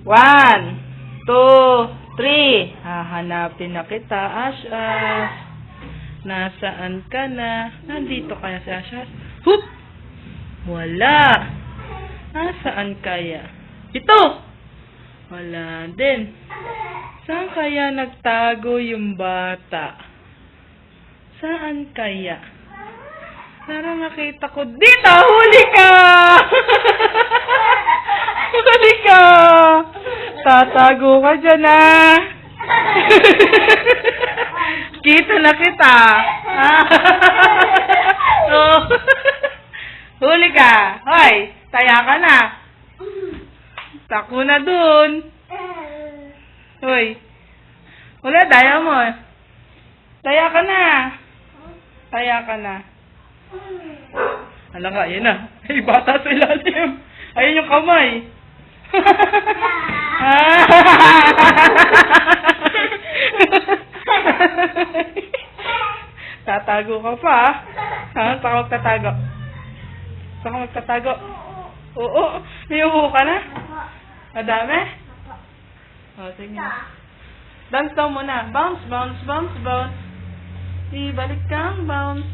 1, 2, 3. Hahanapin na kita, Ash Ash. Nasaan ka na? Nandito kaya si Ash Ash? Hup! Wala. Nasaan kaya? Ito! Wala din. Saan kaya nagtago yung bata? Saan kaya? Para makita ko dito! Huli ka! Huli ka! Tatago ka dyan, ah! Kita na kita! Oh. Huli ka! Hoy! Taya ka na! Tako na dun! Hoy! Wala, daya mo. Taya ka na! Taya ka na. Alam ka, yun na. Ay, bata sa ilalim. Ayun yung kamay. Tatago ka pa, ha? Saan ka magtatago? Saan ka magtatago? Oo, may uho ka na? Madami? O, sige na. Dance daw muna. Bounce, bounce, bounce, bounce. Ibalik kang bounce.